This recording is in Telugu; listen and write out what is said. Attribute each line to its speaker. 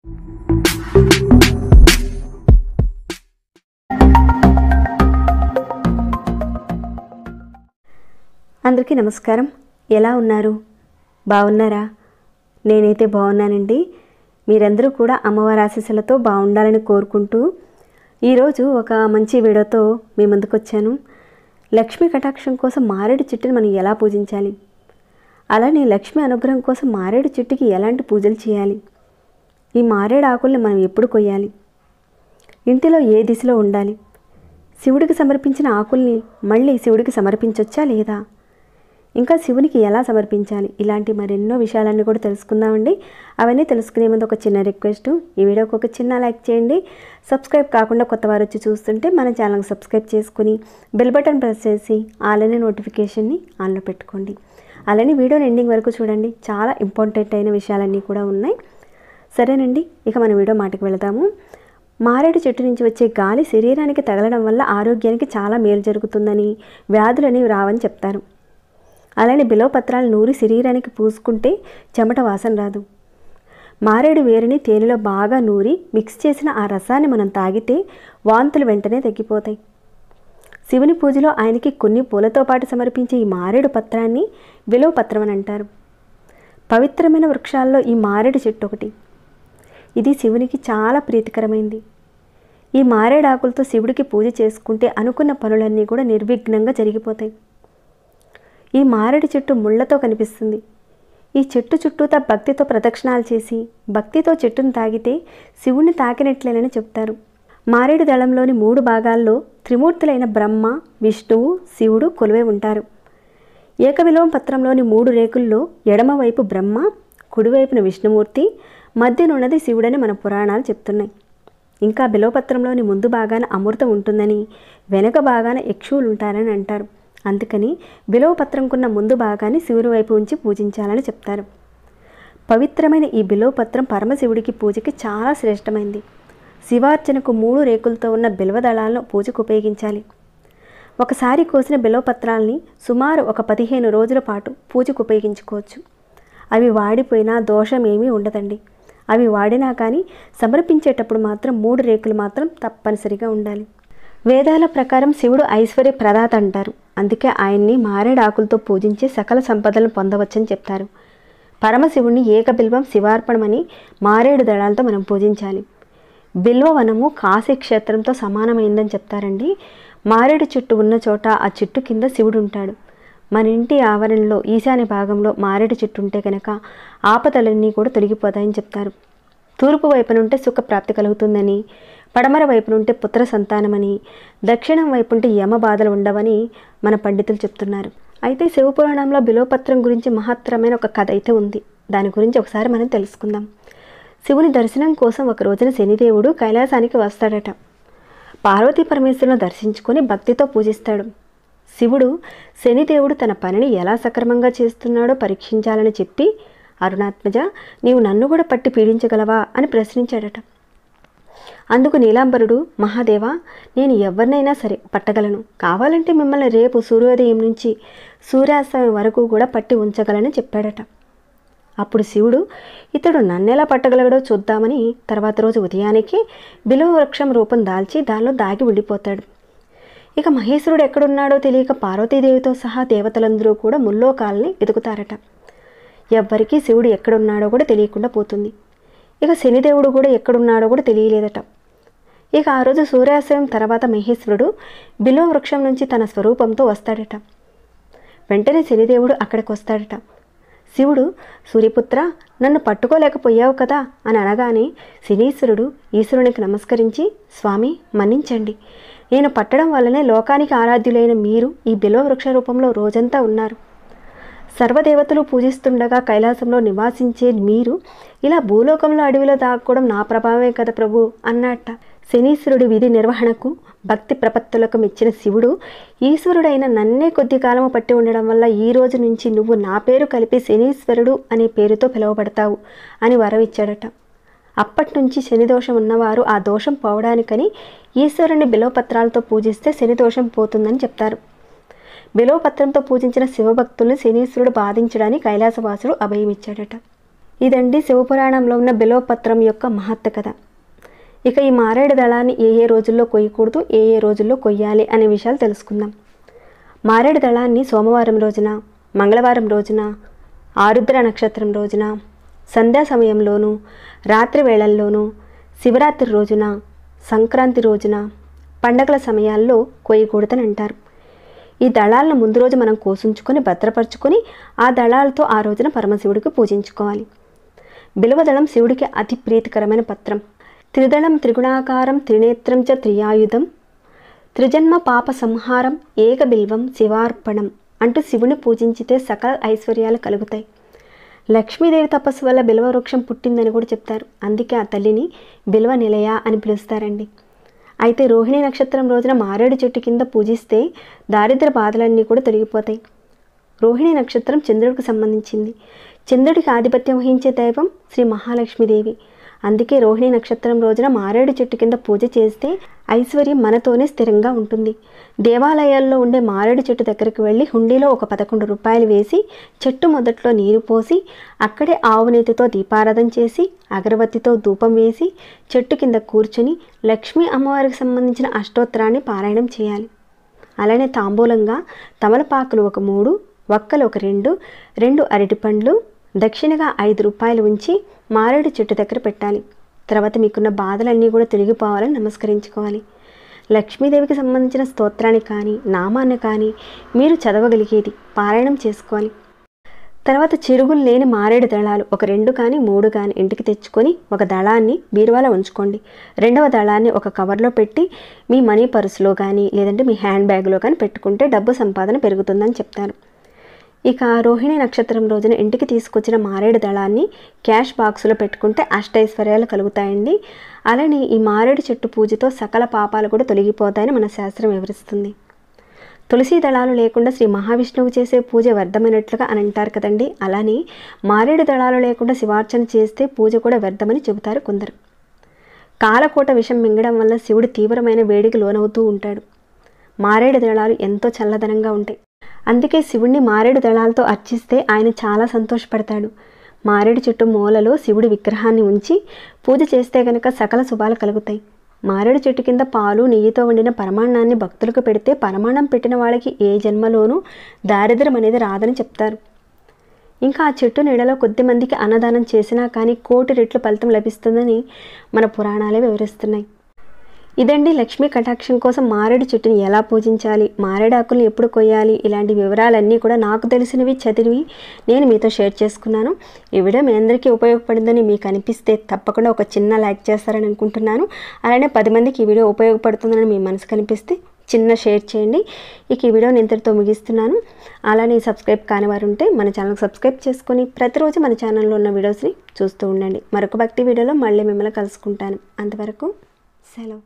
Speaker 1: అందరికీ నమస్కారం. ఎలా ఉన్నారు? బాగున్నారా? నేనైతే బాగున్నానండి. మీరందరూ కూడా అమ్మవారి ఆశీస్సులతో బాగుండాలని కోరుకుంటూ ఈరోజు ఒక మంచి వీడియోతో మీ ముందుకు వచ్చాను. లక్ష్మీ కటాక్షం కోసం మారేడు చెట్టుని మనం ఎలా పూజించాలి, అలానే లక్ష్మీ అనుగ్రహం కోసం మారేడు చెట్టుకి ఎలాంటి పూజలు చేయాలి, ఈ మారేడు ఆకుల్ని మనం ఎప్పుడు కొయ్యాలి, ఇంటిలో ఏ దిశలో ఉండాలి, శివుడికి సమర్పించిన ఆకుల్ని మళ్ళీ శివుడికి సమర్పించవచ్చా లేదా, ఇంకా శివునికి ఎలా సమర్పించాలి, ఇలాంటి మరెన్నో విషయాలన్నీ కూడా తెలుసుకుందామండి. అవన్నీ తెలుసుకునే ముందు ఒక చిన్న రిక్వెస్ట్, ఈ వీడియోకి ఒక చిన్న లైక్ చేయండి. సబ్స్క్రైబ్ కాకుండా కొత్త వారు వచ్చి చూస్తుంటే మన ఛానల్కి సబ్స్క్రైబ్ చేసుకుని బెల్ బటన్ ప్రెస్ చేసి ఆల్ అనే నోటిఫికేషన్ని ఆన్లో పెట్టుకోండి. అలానే వీడియోని ఎండింగ్ వరకు చూడండి, చాలా ఇంపార్టెంట్ అయిన విషయాలన్నీ కూడా ఉన్నాయి. సరేనండి, ఇక మన వీడియో మాటకి వెళదాము. మారేడు చెట్టు నుంచి వచ్చే గాలి శరీరానికి తగలడం వల్ల ఆరోగ్యానికి చాలా మేలు జరుగుతుందని, వ్యాధులని రావని చెప్తారు. అలానే బిల్వపత్రాలు నూరి శరీరానికి పూసుకుంటే చెమట వాసన రాదు. మారేడు వేరుని తేనెలో బాగా నూరి మిక్స్ చేసిన ఆ రసాన్ని మనం తాగితే వాంతులు వెంటనే తగ్గిపోతాయి. శివుని పూజలో ఆయనకి కొన్ని పూలతో పాటు సమర్పించే ఈ మారేడు పత్రాన్ని బిల్వపత్రం అని అంటారు. పవిత్రమైన వృక్షాల్లో ఈ మారేడు చెట్టు ఒకటి. ఇది శివునికి చాలా ప్రీతికరమైంది. ఈ మారేడు ఆకులతో శివుడికి పూజ చేసుకుంటే అనుకున్న పనులన్నీ కూడా నిర్విఘ్నంగా జరిగిపోతాయి. ఈ మారేడు చెట్టు ముళ్లతో కనిపిస్తుంది. ఈ చెట్టు చుట్టూతా భక్తితో ప్రదక్షిణాలు చేసి భక్తితో చెట్టును తాగితే శివుణ్ణి తాకినట్లేనని చెప్తారు. మారేడు దళంలోని 3 భాగాల్లో త్రిమూర్తులైన బ్రహ్మ, విష్ణువు, శివుడు కొలువై ఉంటారు. ఏకబిల్వం పత్రంలోని 3 రేకుల్లో ఎడమవైపు బ్రహ్మ, కుడివైపున విష్ణుమూర్తి, మధ్యనున్నది శివుడని మన పురాణాలు చెప్తున్నాయి. ఇంకా బిల్వపత్రంలోని ముందు భాగాన అమృతం ఉంటుందని, వెనక భాగాన యక్షువులు ఉంటారని అంటారు. అందుకని బిల్వపత్రంకున్న ముందు భాగాన్ని శివుని వైపు ఉంచి పూజించాలని చెప్తారు. పవిత్రమైన ఈ బిల్వపత్రం పరమశివుడికి పూజకి చాలా శ్రేష్టమైంది. శివార్చనకు 3 రేకులతో ఉన్న బిల్వదళాలను పూజకు ఉపయోగించాలి. ఒకసారి కోసిన బిల్వపత్రాలని సుమారు ఒక 15 రోజుల పాటు పూజకు ఉపయోగించుకోవచ్చు. అవి వాడిపోయినా దోషం ఏమీ ఉండదండి. అవి వాడినా కానీ సమర్పించేటప్పుడు మాత్రం 3 రేకులు మాత్రం తప్పనిసరిగా ఉండాలి. వేదాల ప్రకారం శివుడు ఐశ్వర్య ప్రదాత అంటారు. అందుకే ఆయన్ని మారేడు ఆకులతో పూజించి సకల సంపదలను పొందవచ్చని చెప్తారు. పరమశివుణ్ణి ఏకబిల్వం శివార్పణమని మారేడు దళాలతో మనం పూజించాలి. బిల్వవనము కాశీ క్షేత్రంతో సమానమైందని చెప్తారండి. మారేడు చెట్టు ఉన్న చోట ఆ చెట్టు కింద శివుడు ఉంటాడు. మన ఇంటి ఆవరణలో ఈశాన్య భాగంలో మారేడు చెట్టు ఉంటే కనుక ఆపదలన్నీ కూడా తొలగిపోతాయని చెప్తారు. తూర్పు వైపునుంటే సుఖప్రాప్తి కలుగుతుందని, పడమర వైపునుంటే పుత్ర సంతానమని, దక్షిణం వైపుంటే యమ బాధలు ఉండవని మన పండితులు చెప్తున్నారు. అయితే శివపురాణంలో బిల్వపత్రం గురించి మహత్తరమైన ఒక కథ అయితే ఉంది. దాని గురించి ఒకసారి మనం తెలుసుకుందాం. శివుని దర్శనం కోసం ఒక రోజున శనిదేవుడు కైలాసానికి వస్తాడట. పార్వతీ పరమేశ్వరులను దర్శించుకొని భక్తితో పూజిస్తాడు. శివుడు శనిదేవుడు తన పనిని ఎలా సక్రమంగా చేస్తున్నాడో పరీక్షించాలని చెప్పి, అరుణాత్మజ, నీవు నన్ను కూడా పట్టి పీడించగలవా అని ప్రశ్నించాడట. అందుకు నీలాంబరుడు, మహాదేవా, నేను ఎవరినైనా సరే పట్టగలను. కావాలంటే మిమ్మల్ని రేపు సూర్యోదయం నుంచి సూర్యాస్తమయం వరకు కూడా పట్టి ఉంచగలని చెప్పాడట. అప్పుడు శివుడు, ఇతడు నన్నెలా పట్టగలగడో చూద్దామని తర్వాత రోజు ఉదయానికి బిల్వ వృక్షం రూపం దాల్చి దానిలో దాగి ఉండిపోతాడు. ఇక మహేశ్వరుడు ఎక్కడున్నాడో తెలియక పార్వతీదేవితో సహా దేవతలందరూ కూడా ముల్లోకాలని వెతుకుతారట. ఎవ్వరికీ శివుడు ఎక్కడున్నాడో కూడా తెలియకుండా పోతుంది. ఇక శనిదేవుడు కూడా ఎక్కడున్నాడో కూడా తెలియలేదట. ఇక ఆ రోజు సూర్యాస్తమయం తర్వాత మహేశ్వరుడు బిల్వ వృక్షం నుంచి తన స్వరూపంతో వస్తాడట. వెంటనే శనిదేవుడు అక్కడికి వస్తాడట. శివుడు, సూర్యపుత్ర, నన్ను పట్టుకోలేకపోయావు కదా అని అనగానే శనీశ్వరుడు ఈశ్వరునికి నమస్కరించి, స్వామి మన్నించండి, నేను పట్టడం వల్లనే లోకానికి ఆరాధ్యులైన మీరు ఈ బిల్వ వృక్ష రూపంలో రోజంతా ఉన్నారు. సర్వదేవతలు పూజిస్తుండగా కైలాసంలో నివాసించే మీరు ఇలా భూలోకంలో అడవిలో దాక్కోవడం నా ప్రభావమే కదా ప్రభు అన్నట్ట. శనీశ్వరుడి విధి నిర్వహణకు భక్తి ప్రపత్తులకు మెచ్చిన శివుడు, ఈశ్వరుడైన నన్నే కొద్ది కాలము పట్టి ఉండడం వల్ల ఈ రోజు నుంచి నువ్వు నా పేరు కలిపి శనీశ్వరుడు అనే పేరుతో పిలువబడతావు అని వరం ఇచ్చాడట. అప్పటి శనిదోషం ఉన్నవారు ఆ దోషం పోవడానికని ఈశ్వరుని బిల్వపత్రాలతో పూజిస్తే శనిదోషం పోతుందని చెప్తారు. బిల్వపత్రంతో పూజించిన శివభక్తుల్ని శనీశ్వరుడు బాధించడానికి కైలాసవాసుడు అభయమిచ్చాడట. ఇదండి శివపురాణంలో ఉన్న బిల్వపత్రం యొక్క మహత్త కథ. ఇక ఈ మారేడు దళాన్ని ఏ రోజుల్లో కొయ్యకూడదు, ఏ రోజుల్లో కొయ్యాలి అనే విషయాలు తెలుసుకుందాం. మారేడు దళాన్ని సోమవారం రోజున, మంగళవారం రోజున, ఆరుద్ర నక్షత్రం రోజున, సంధ్యా సమయంలోనూ, రాత్రి వేళల్లోనూ, శివరాత్రి రోజున, సంక్రాంతి రోజున, పండగల సమయాల్లో కొయ్యకూడదని అంటారు. ఈ దళాలను ముందు రోజు మనం కోసుంచుకొని భద్రపరుచుకొని ఆ దళాలతో ఆ రోజున పరమశివుడికి పూజించుకోవాలి. బిల్వదళం శివుడికి అతి ప్రీతికరమైన పత్రం. త్రిదళం త్రిగుణాకారం త్రినేత్రం చ త్రియాయుధం త్రిజన్మ పాప సంహారం ఏక బిల్వం శివార్పణం అంటూ శివుని పూజించితే సకల ఐశ్వర్యాలు కలుగుతాయి. లక్ష్మీదేవి తపస్సు వల్ల బిల్వ వృక్షం పుట్టిందని కూడా చెప్తారు. అందుకే ఆ తల్లిని బిల్వ నిలయ అని పిలుస్తారండి. అయితే రోహిణి నక్షత్రం రోజున మారేడు చెట్టు కింద పూజిస్తే దారిద్ర బాధలన్నీ కూడా తొలగిపోతాయి. రోహిణి నక్షత్రం చంద్రుడికి సంబంధించింది. చంద్రుడికి ఆధిపత్యం వహించే దైవం శ్రీ మహాలక్ష్మీదేవి. అందుకే రోహిణి నక్షత్రం రోజున మారేడు చెట్టు కింద పూజ చేస్తే ఐశ్వర్యం మనతోనే స్థిరంగా ఉంటుంది. దేవాలయాల్లో ఉండే మారేడు చెట్టు దగ్గరికి వెళ్ళి హుండీలో ఒక 11 రూపాయలు వేసి చెట్టు మొదట్లో నీరు పోసి అక్కడే ఆవు నేతితో దీపారాధన చేసి అగరబత్తితో ధూపం వేసి చెట్టు కింద కూర్చుని లక్ష్మీ అమ్మవారికి సంబంధించిన అష్టోత్తరాన్ని పారాయణం చేయాలి. అలానే తాంబూలంగా తమలపాకులు ఒక 3, వక్కలు ఒక 2 అరటిపండ్లు, దక్షిణగా 5 రూపాయలు ఉంచి మారేడు చెట్టు దగ్గర పెట్టాలి. తర్వాత మీకున్న బాధలన్నీ కూడా తొలగిపోవాలని నమస్కరించుకోవాలి. లక్ష్మీదేవికి సంబంధించిన స్తోత్రాన్ని కానీ నామాన్ని కానీ మీరు చదవగలిగేది పారాయణం చేసుకోవాలి. తర్వాత చిరుగులు లేని మారేడు దళాలు ఒక 2 కానీ 3 కానీ ఇంటికి తెచ్చుకొని ఒక దళాన్ని బీరువాలో ఉంచుకోండి. రెండవ దళాన్ని ఒక కవర్లో పెట్టి మీ మనీ పర్సులో కానీ లేదంటే మీ హ్యాండ్ బ్యాగ్లో కానీ పెట్టుకుంటే డబ్బు సంపాదన పెరుగుతుందని చెప్తారు. ఇక రోహిణి నక్షత్రం రోజున ఇంటికి తీసుకొచ్చిన మారేడు దళాన్ని క్యాష్ బాక్సులో పెట్టుకుంటే అష్టైశ్వర్యాలు కలుగుతాయండి. అలానే ఈ మారేడు చెట్టు పూజతో సకల పాపాలు కూడా తొలగిపోతాయని మన శాస్త్రం వివరిస్తుంది. తులసి దళాలు లేకుండా శ్రీ మహావిష్ణువు చేసే పూజ వ్యర్థమైనట్లుగా అని అంటారు కదండి. అలానే మారేడు దళాలు లేకుండా శివార్చన చేస్తే పూజ కూడా వ్యర్థమని చెబుతారు కొందరు. కాలకోట విషం మింగడం వల్ల శివుడు తీవ్రమైన వేడికి లోనవుతూ ఉంటాడు. మారేడు దళాలు ఎంతో చల్లదనంగా ఉంటాయి. అందుకే శివుణ్ణి మారేడు దళాలతో అర్చిస్తే ఆయన చాలా సంతోషపడతాడు. మారేడు చెట్టు మూలలో శివుడి విగ్రహాన్ని ఉంచి పూజ చేస్తే కనుక సకల శుభాలు కలుగుతాయి. మారేడు చెట్టు కింద పాలు నెయ్యితో వండిన పరమాన్నాన్ని భక్తులకు పెడితే పరమాన్నం పెట్టిన వాళ్ళకి ఏ జన్మలోనూ దారిద్ర్యం అనేది రాదని చెప్తారు. ఇంకా ఆ చెట్టు నీడలో కొద్ది మందికి అన్నదానం చేసినా కానీ 1,000,000 రెట్లు ఫలితం లభిస్తుందని మన పురాణాలే వివరిస్తున్నాయి. ఇదండి లక్ష్మీ కటాక్షం కోసం మారేడు చెట్టుని ఎలా పూజించాలి, మారేడు ఆకులను ఎప్పుడు కొయ్యాలి, ఇలాంటి వివరాలన్నీ కూడా నాకు తెలిసినవి చదివి నేను మీతో షేర్ చేసుకున్నాను. ఈ వీడియో మీ అందరికీ ఉపయోగపడిందని మీకు అనిపిస్తే తప్పకుండా ఒక చిన్న లైక్ చేస్తారని అనుకుంటున్నాను. అలానే 10 మందికి ఈ వీడియో ఉపయోగపడుతుందని మీ మనసు కనిపిస్తే చిన్న షేర్ చేయండి. ఇక ఈ వీడియోని ఇంతటితో ముగిస్తున్నాను. అలానే సబ్స్క్రైబ్ కాని వారు ఉంటే మన ఛానల్కి సబ్స్క్రైబ్ చేసుకొని ప్రతిరోజు మన ఛానల్లో ఉన్న వీడియోస్ని చూస్తూ ఉండండి. మరొక భక్తి వీడియోలో మళ్ళీ మిమ్మల్ని కలుసుకుంటాను. అంతవరకు సెలవు.